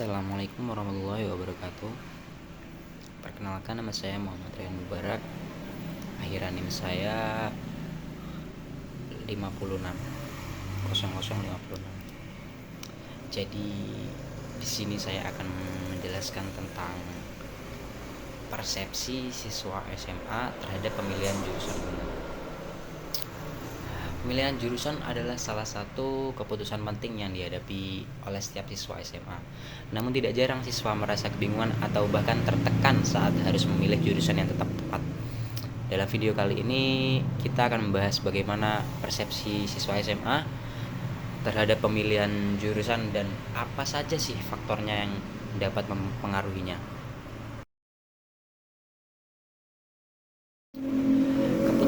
Assalamualaikum warahmatullahi wabarakatuh. Perkenalkan, nama saya Muhammad Rian Mubarak. Akhiran NIM saya 56 Jadi di sini saya akan menjelaskan tentang persepsi siswa SMA terhadap pemilihan jurusan. Pemilihan jurusan adalah salah satu keputusan penting yang dihadapi oleh setiap siswa SMA. Namun tidak jarang siswa merasa kebingungan atau bahkan tertekan saat harus memilih jurusan yang tetap tepat. Dalam video kali ini kita akan membahas bagaimana persepsi siswa SMA terhadap pemilihan jurusan dan apa saja sih faktornya yang dapat mempengaruhinya.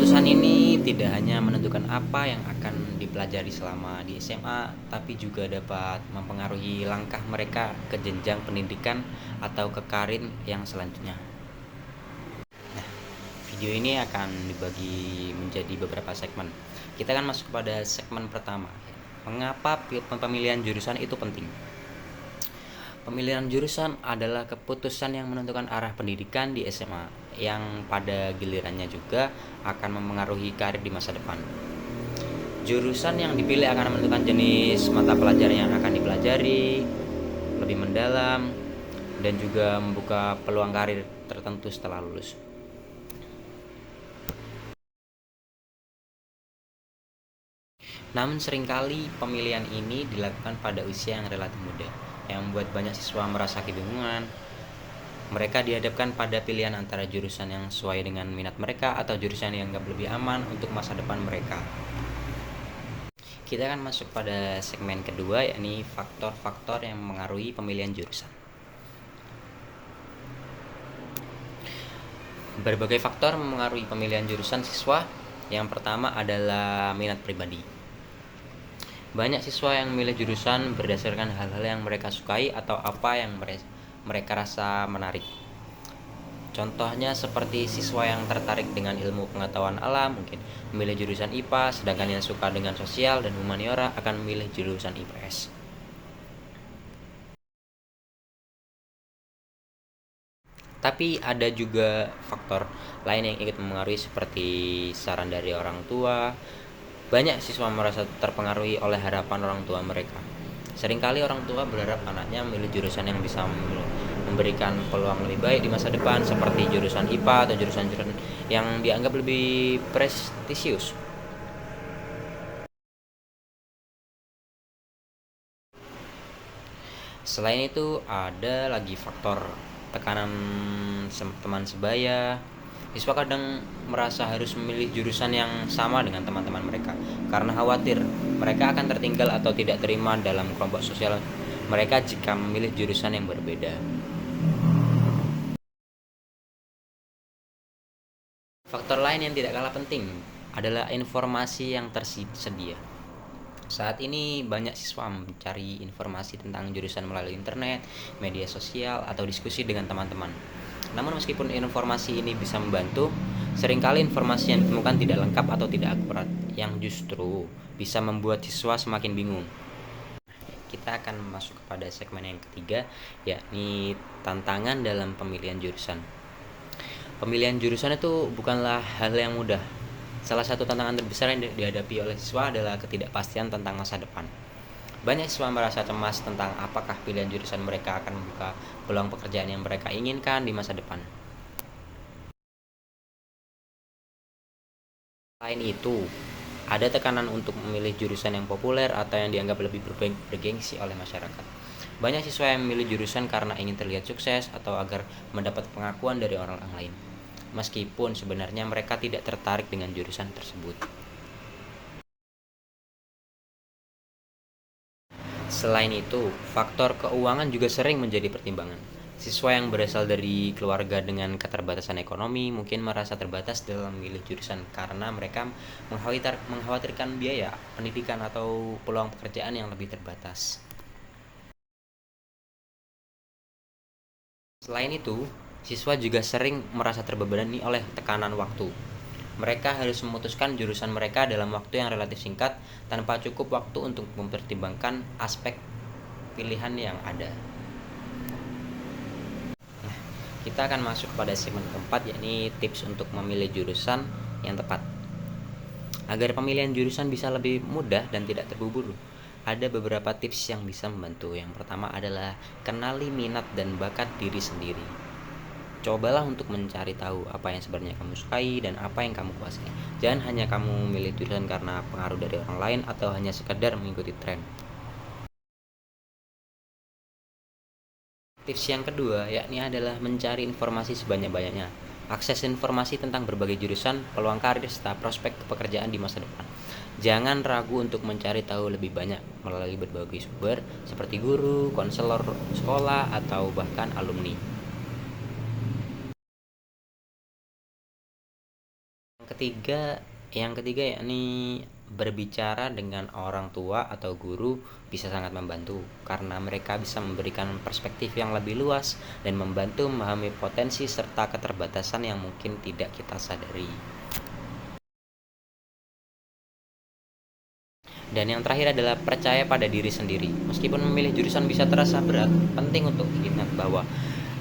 Keputusan ini tidak hanya menentukan apa yang akan dipelajari selama di SMA, tapi juga dapat mempengaruhi langkah mereka ke jenjang pendidikan atau ke karir yang selanjutnya. Video ini akan dibagi menjadi beberapa segmen. Kita akan masuk kepada segmen pertama. Mengapa pemilihan jurusan itu penting? Pemilihan jurusan adalah keputusan yang menentukan arah pendidikan di SMA, yang pada gilirannya juga akan mempengaruhi karir di masa depan. Jurusan yang dipilih akan menentukan jenis mata pelajaran yang akan dipelajari lebih mendalam dan juga membuka peluang karir tertentu setelah lulus. Namun seringkali pemilihan ini dilakukan pada usia yang relatif muda, yang membuat banyak siswa merasa kebingungan. Mereka dihadapkan pada pilihan antara jurusan yang sesuai dengan minat mereka atau jurusan yang dianggap lebih aman untuk masa depan mereka. Kita akan masuk pada segmen kedua, yakni faktor-faktor yang mengaruhi pemilihan jurusan. Berbagai faktor mempengaruhi pemilihan jurusan siswa. Yang pertama adalah minat pribadi. Banyak siswa yang memilih jurusan berdasarkan hal-hal yang mereka sukai atau apa yang mereka rasa menarik. Contohnya seperti siswa yang tertarik dengan ilmu pengetahuan alam mungkin memilih jurusan IPA, sedangkan yang suka dengan sosial dan humaniora akan memilih jurusan IPS. Tapi ada juga faktor lain yang ikut mempengaruhi seperti saran dari orang tua. Banyak siswa merasa terpengaruhi oleh harapan orang tua mereka. Seringkali orang tua berharap anaknya memilih jurusan yang bisa memberikan peluang lebih baik di masa depan, seperti jurusan IPA atau jurusan-jurusan yang dianggap lebih prestisius. Selain itu, ada lagi faktor tekanan teman sebaya. Siswa kadang merasa harus memilih jurusan yang sama dengan teman-teman mereka karena khawatir mereka akan tertinggal atau tidak terima dalam kelompok sosial mereka jika memilih jurusan yang berbeda. Faktor lain yang tidak kalah penting adalah informasi yang tersedia. Saat ini banyak siswa mencari informasi tentang jurusan melalui internet, media sosial, atau diskusi dengan teman-teman. Namun meskipun informasi ini bisa membantu, seringkali informasi yang ditemukan tidak lengkap atau tidak akurat, yang justru bisa membuat siswa semakin bingung. Kita akan masuk kepada segmen yang ketiga, yakni tantangan dalam pemilihan jurusan. Pemilihan jurusan itu bukanlah hal yang mudah. Salah satu tantangan terbesar yang dihadapi oleh siswa adalah ketidakpastian tentang masa depan. Banyak siswa merasa cemas tentang apakah pilihan jurusan mereka akan membuka peluang pekerjaan yang mereka inginkan di masa depan. Selain itu, ada tekanan untuk memilih jurusan yang populer atau yang dianggap lebih bergengsi oleh masyarakat. Banyak siswa yang memilih jurusan karena ingin terlihat sukses atau agar mendapat pengakuan dari orang lain, meskipun sebenarnya mereka tidak tertarik dengan jurusan tersebut. Selain itu, faktor keuangan juga sering menjadi pertimbangan. Siswa yang berasal dari keluarga dengan keterbatasan ekonomi mungkin merasa terbatas dalam memilih jurusan karena mereka mengkhawatirkan biaya pendidikan atau peluang pekerjaan yang lebih terbatas. Selain itu, siswa juga sering merasa terbebani oleh tekanan waktu. Mereka harus memutuskan jurusan mereka dalam waktu yang relatif singkat tanpa cukup waktu untuk mempertimbangkan aspek pilihan yang ada. Kita akan masuk pada segmen keempat, yakni tips untuk memilih jurusan yang tepat. Agar pemilihan jurusan bisa lebih mudah dan tidak terburu-buru, ada beberapa tips yang bisa membantu. Yang pertama adalah kenali minat dan bakat diri sendiri. Cobalah untuk mencari tahu apa yang sebenarnya kamu sukai dan apa yang kamu kuasai. Jangan hanya kamu memilih jurusan karena pengaruh dari orang lain atau hanya sekedar mengikuti tren. Tips yang kedua yakni adalah mencari informasi sebanyak-banyaknya. Akses informasi tentang berbagai jurusan, peluang karir, serta prospek pekerjaan di masa depan. Jangan ragu untuk mencari tahu lebih banyak melalui berbagai sumber seperti guru, konselor sekolah, atau bahkan alumni. Yang ketiga yakni berbicara dengan orang tua atau guru bisa sangat membantu karena mereka bisa memberikan perspektif yang lebih luas dan membantu memahami potensi serta keterbatasan yang mungkin tidak kita sadari. Dan yang terakhir adalah percaya pada diri sendiri. Meskipun memilih jurusan bisa terasa berat, penting untuk ingat bahwa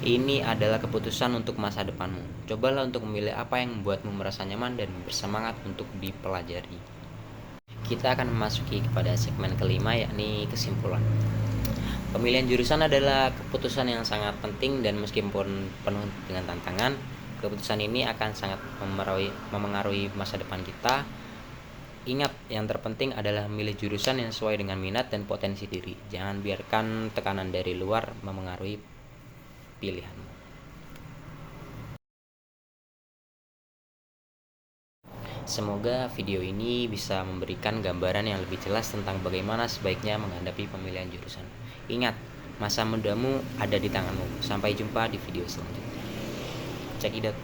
ini adalah keputusan untuk masa depanmu. Cobalah untuk memilih apa yang membuatmu merasa nyaman dan bersemangat untuk dipelajari. Kita akan memasuki kepada segmen kelima, yakni kesimpulan. Pemilihan jurusan adalah keputusan yang sangat penting dan meskipun penuh dengan tantangan, keputusan ini akan sangat memengaruhi masa depan kita. Ingat, yang terpenting adalah memilih jurusan yang sesuai dengan minat dan potensi diri. Jangan biarkan tekanan dari luar memengaruhi pilihanmu. Semoga video ini bisa memberikan gambaran yang lebih jelas tentang bagaimana sebaiknya menghadapi pemilihan jurusan. Ingat, masa mudamu ada di tanganmu. Sampai jumpa di video selanjutnya. Cekidot.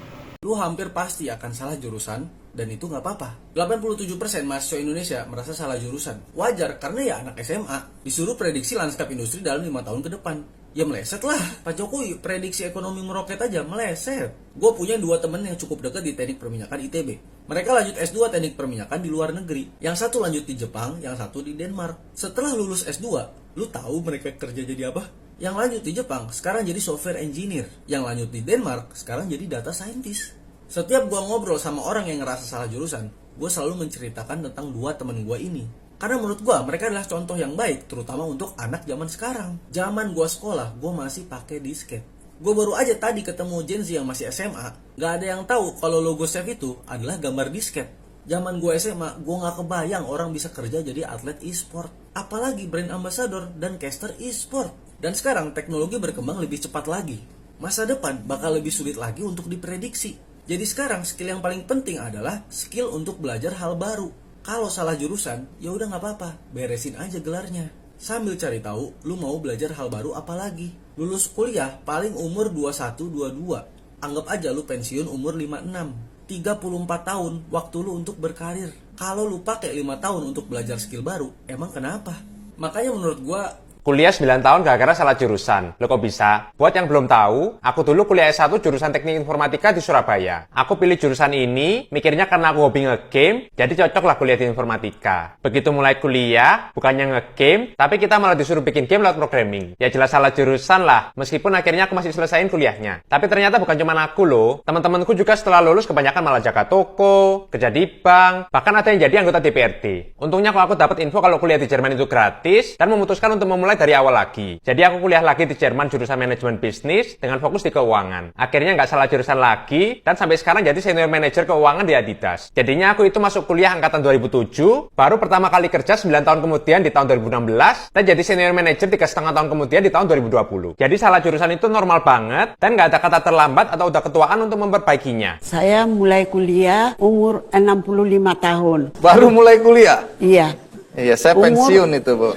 Lu hampir pasti akan salah jurusan, dan itu nggak apa-apa. 87% mahasiswa Indonesia merasa salah jurusan. Wajar, karena ya anak SMA. Disuruh prediksi lanskap industri dalam 5 tahun ke depan. Ya meleset lah. Pak Jokowi prediksi ekonomi meroket aja meleset. Gue punya 2 temen yang cukup dekat di teknik perminyakan ITB. Mereka lanjut S2 teknik perminyakan di luar negeri. Yang satu lanjut di Jepang, yang satu di Denmark. Setelah lulus S2, lu tahu mereka kerja jadi apa? Yang lanjut di Jepang, sekarang jadi software engineer. Yang lanjut di Denmark, sekarang jadi data scientist. Setiap gue ngobrol sama orang yang ngerasa salah jurusan, gue selalu menceritakan tentang 2 temen gue ini. Karena menurut gue, mereka adalah contoh yang baik, terutama untuk anak zaman sekarang. Zaman gue sekolah, gue masih pakai disket. Gue baru aja tadi ketemu Gen Z yang masih SMA. Gak ada yang tahu kalau logo Chef itu adalah gambar disket. Zaman gue SMA, gue gak kebayang orang bisa kerja jadi atlet e-sport. Apalagi brand ambassador dan caster e-sport. Dan sekarang teknologi berkembang lebih cepat lagi. Masa depan bakal lebih sulit lagi untuk diprediksi. Jadi sekarang skill yang paling penting adalah skill untuk belajar hal baru. Kalau salah jurusan, ya udah nggak apa-apa, beresin aja gelarnya. Sambil cari tahu, lu mau belajar hal baru apa lagi. Lulus kuliah paling umur 21-22. Anggap aja lu pensiun umur 56. 34 tahun waktu lu untuk berkarir. Kalau lu pakai 5 tahun untuk belajar skill baru, emang kenapa? Makanya menurut gua Kuliah 9 tahun gara-gara salah jurusan. Lo kok bisa? Buat yang belum tahu, aku dulu kuliah S1 jurusan teknik informatika di Surabaya. Aku pilih jurusan ini, mikirnya karena aku hobi nge-game, jadi cocok lah kuliah di informatika. Begitu mulai kuliah, bukannya nge-game, tapi kita malah disuruh bikin game lewat programming. Ya jelas salah jurusan lah, meskipun akhirnya aku masih selesaiin kuliahnya. Tapi ternyata bukan cuma aku loh, teman-temanku juga setelah lulus kebanyakan malah jaga toko, kerja di bank, bahkan ada yang jadi anggota DPRD. Untungnya kalau aku dapat info kalau kuliah di Jerman itu gratis, dan memutuskan untuk memulai dari awal lagi. Jadi aku kuliah lagi di Jerman jurusan manajemen bisnis dengan fokus di keuangan. Akhirnya nggak salah jurusan lagi dan sampai sekarang jadi senior manager keuangan di Adidas. Jadinya aku itu masuk kuliah angkatan 2007, baru pertama kali kerja 9 tahun kemudian di tahun 2016 dan jadi senior manager 3,5 tahun kemudian di tahun 2020. Jadi salah jurusan itu normal banget dan nggak ada kata terlambat atau udah ketuaan untuk memperbaikinya. Saya mulai kuliah umur 65 tahun. Baru mulai kuliah? Iya. Iya, saya pensiun itu, Bu.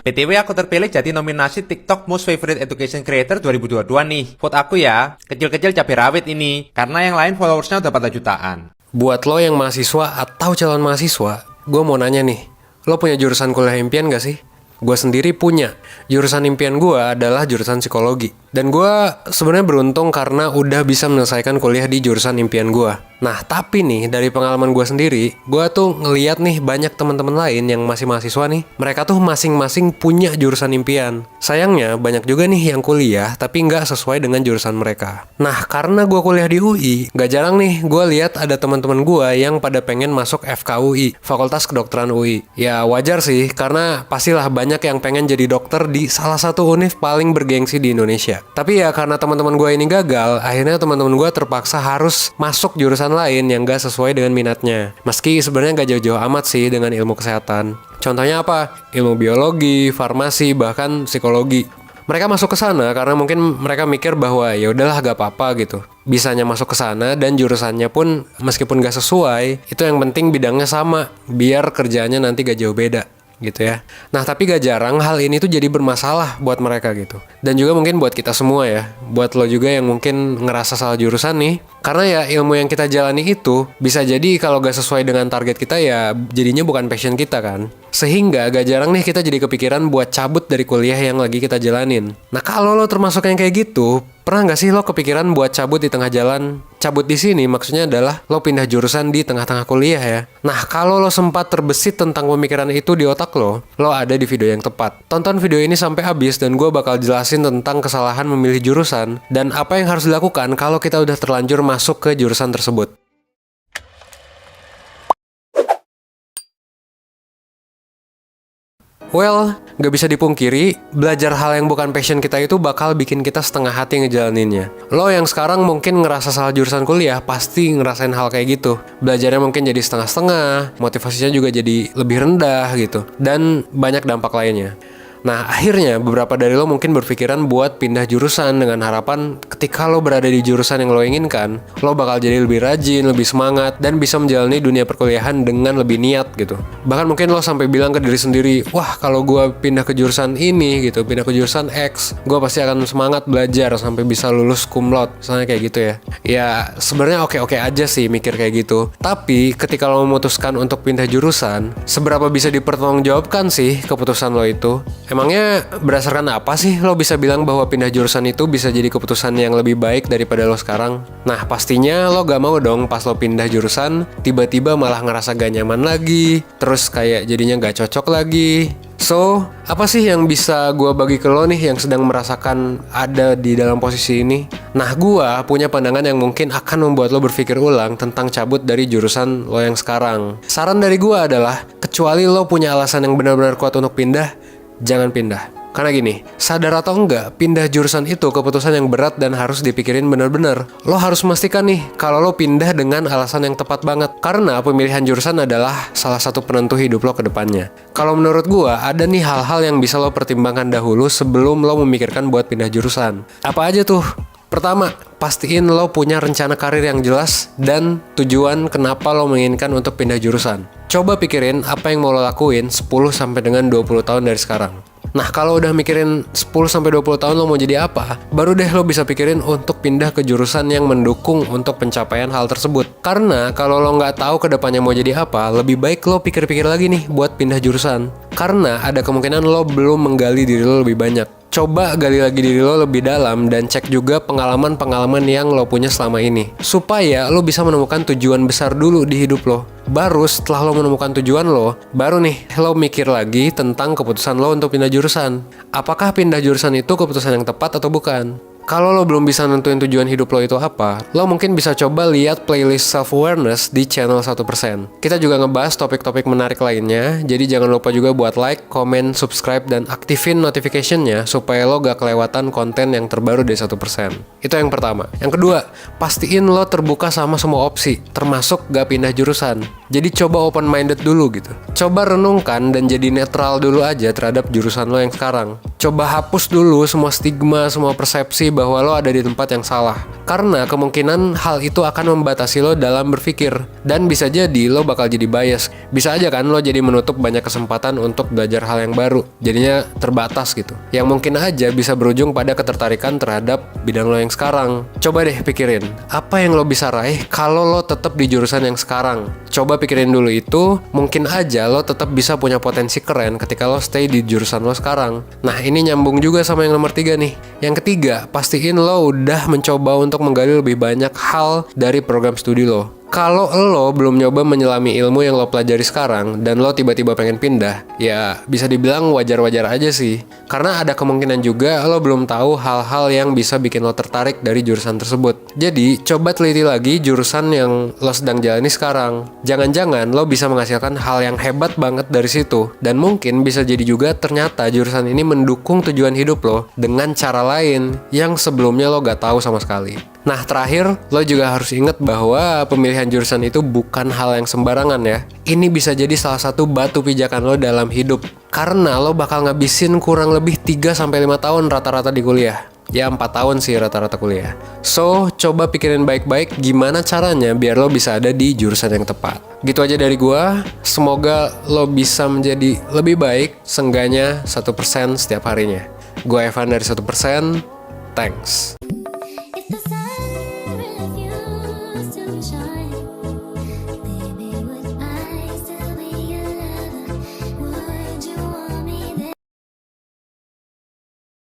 BTW aku terpilih jadi nominasi TikTok Most Favorite Education Creator 2022 nih. Vote aku ya, kecil-kecil cabai rawit ini, karena yang lain followersnya udah pada jutaan. Buat lo yang mahasiswa atau calon mahasiswa, gue mau nanya nih, lo punya jurusan kuliah impian gak sih? Gue sendiri punya. Jurusan impian gue adalah jurusan psikologi. Dan gue sebenarnya beruntung karena udah bisa menyelesaikan kuliah di jurusan impian gue. Nah, tapi nih dari pengalaman gue sendiri, gue tuh ngeliat nih banyak teman-teman lain yang masih mahasiswa nih, mereka tuh masing-masing punya jurusan impian. Sayangnya banyak juga nih yang kuliah tapi nggak sesuai dengan jurusan mereka. Nah, karena gue kuliah di UI, gak jarang nih gue lihat ada teman-teman gue yang pada pengen masuk FKUI, Fakultas Kedokteran UI. Ya wajar sih, karena pastilah banyak yang pengen jadi dokter di salah satu univ paling bergengsi di Indonesia. Tapi ya karena teman-teman gue ini gagal, akhirnya teman-teman gue terpaksa harus masuk jurusan lain yang gak sesuai dengan minatnya. Meski sebenarnya gak jauh-jauh amat sih dengan ilmu kesehatan. Contohnya apa? Ilmu biologi, farmasi, bahkan psikologi. Mereka masuk ke sana karena mungkin mereka mikir bahwa ya udahlah gak apa-apa gitu. Bisanya masuk ke sana dan jurusannya pun meskipun gak sesuai, itu yang penting bidangnya sama, biar kerjaannya nanti gak jauh beda gitu ya. Nah, tapi gak jarang hal ini tuh jadi bermasalah buat mereka gitu. Dan juga mungkin buat kita semua ya. Buat lo juga yang mungkin ngerasa salah jurusan nih. Karena ya ilmu yang kita jalani itu bisa jadi kalau gak sesuai dengan target kita ya jadinya bukan passion kita kan. Sehingga gak jarang nih kita jadi kepikiran buat cabut dari kuliah yang lagi kita jalanin. Nah, kalau lo termasuk yang kayak gitu, pernah gak sih lo kepikiran buat cabut di tengah jalan? Cabut di sini maksudnya adalah lo pindah jurusan di tengah-tengah kuliah ya. Nah, kalau lo sempat terbesit tentang pemikiran itu di otak lo ada di video yang tepat. Tonton video ini sampai habis dan gue bakal jelasin tentang kesalahan memilih jurusan dan apa yang harus dilakukan kalau kita udah terlanjur masuk ke jurusan tersebut. Well, gak bisa dipungkiri, belajar hal yang bukan passion kita itu bakal bikin kita setengah hati ngejalaninnya. Lo yang sekarang mungkin ngerasa salah jurusan kuliah, pasti ngerasain hal kayak gitu. Belajarnya mungkin jadi setengah-setengah, motivasinya juga jadi lebih rendah gitu. Dan banyak dampak lainnya. Nah, akhirnya beberapa dari lo mungkin berpikiran buat pindah jurusan dengan harapan ketika lo berada di jurusan yang lo inginkan, lo bakal jadi lebih rajin, lebih semangat, dan bisa menjalani dunia perkuliahan dengan lebih niat gitu. Bahkan mungkin lo sampai bilang ke diri sendiri, wah kalau gue pindah ke jurusan ini gitu, pindah ke jurusan X, gue pasti akan semangat belajar sampai bisa lulus cum laude, misalnya kayak gitu ya. Ya, sebenarnya oke-oke aja sih mikir kayak gitu. Tapi ketika lo memutuskan untuk pindah jurusan, seberapa bisa dipertanggungjawabkan sih keputusan lo itu? Emangnya berdasarkan apa sih lo bisa bilang bahwa pindah jurusan itu bisa jadi keputusan yang lebih baik daripada lo sekarang? Nah, pastinya lo gak mau dong pas lo pindah jurusan, tiba-tiba malah ngerasa gak nyaman lagi, terus kayak jadinya gak cocok lagi. So, apa sih yang bisa gue bagi ke lo nih yang sedang merasakan ada di dalam posisi ini? Nah, gue punya pandangan yang mungkin akan membuat lo berpikir ulang tentang cabut dari jurusan lo yang sekarang. Saran dari gue adalah, kecuali lo punya alasan yang benar-benar kuat untuk pindah, jangan pindah. Karena gini, sadar atau enggak, pindah jurusan itu keputusan yang berat dan harus dipikirin bener-bener. Lo harus memastikan nih, kalau lo pindah dengan alasan yang tepat banget. Karena pemilihan jurusan adalah salah satu penentu hidup lo ke depannya. Kalau menurut gua, ada nih hal-hal yang bisa lo pertimbangkan dahulu sebelum lo memikirkan buat pindah jurusan. Apa aja tuh? Pertama, pastiin lo punya rencana karir yang jelas dan tujuan kenapa lo menginginkan untuk pindah jurusan. Coba pikirin apa yang mau lo lakuin 10 sampai dengan 20 tahun dari sekarang. Nah, kalau udah mikirin 10-20 tahun lo mau jadi apa, baru deh lo bisa pikirin untuk pindah ke jurusan yang mendukung untuk pencapaian hal tersebut. Karena kalau lo nggak tahu ke depannya mau jadi apa, lebih baik lo pikir-pikir lagi nih buat pindah jurusan. Karena ada kemungkinan lo belum menggali diri lo lebih banyak. Coba gali lagi diri lo lebih dalam dan cek juga pengalaman-pengalaman yang lo punya selama ini. Supaya lo bisa menemukan tujuan besar dulu di hidup lo. Baru setelah lo menemukan tujuan lo, baru nih lo mikir lagi tentang keputusan lo untuk pindah jurusan. Apakah pindah jurusan itu keputusan yang tepat atau bukan? Kalau lo belum bisa nentuin tujuan hidup lo itu apa, lo mungkin bisa coba lihat playlist self-awareness di channel 1%. Kita juga ngebahas topik-topik menarik lainnya, jadi jangan lupa juga buat like, komen, subscribe, dan aktifin notification-nya supaya lo gak kelewatan konten yang terbaru dari 1%. Itu yang pertama. Yang kedua, pastiin lo terbuka sama semua opsi, termasuk gak pindah jurusan. Jadi coba open-minded dulu gitu. Coba renungkan dan jadi netral dulu aja terhadap jurusan lo yang sekarang. Coba hapus dulu semua stigma, semua persepsi bahwa lo ada di tempat yang salah. Karena kemungkinan hal itu akan membatasi lo dalam berpikir. Dan bisa jadi lo bakal jadi bias. Bisa aja kan lo jadi menutup banyak kesempatan untuk belajar hal yang baru. Jadinya terbatas gitu. Yang mungkin aja bisa berujung pada ketertarikan terhadap bidang lo yang sekarang. Coba deh pikirin, apa yang lo bisa raih kalau lo tetap di jurusan yang sekarang? Coba pikirin dulu itu, mungkin aja lo tetap bisa punya potensi keren ketika lo stay di jurusan lo sekarang. Nah, ini nyambung juga sama yang nomor 3 nih. Yang ketiga, pastiin lo udah mencoba untuk menggali lebih banyak hal dari program studi lo. Kalau lo belum nyoba menyelami ilmu yang lo pelajari sekarang dan lo tiba-tiba pengen pindah, ya bisa dibilang wajar-wajar aja sih. Karena ada kemungkinan juga lo belum tahu hal-hal yang bisa bikin lo tertarik dari jurusan tersebut. Jadi, coba teliti lagi jurusan yang lo sedang jalani sekarang. Jangan-jangan lo bisa menghasilkan hal yang hebat banget dari situ. Dan mungkin bisa jadi juga ternyata jurusan ini mendukung tujuan hidup lo dengan cara lain yang sebelumnya lo gak tahu sama sekali. Nah, terakhir, lo juga harus ingat bahwa pemilihan jurusan itu bukan hal yang sembarangan ya. Ini bisa jadi salah satu batu pijakan lo dalam hidup. Karena lo bakal ngabisin kurang lebih 3-5 tahun rata-rata di kuliah. Ya 4 tahun sih rata-rata kuliah. So, coba pikirin baik-baik gimana caranya biar lo bisa ada di jurusan yang tepat. Gitu aja dari gua. Semoga lo bisa menjadi lebih baik, seenggaknya 1% setiap harinya. Gua Evan dari 1%. Thanks.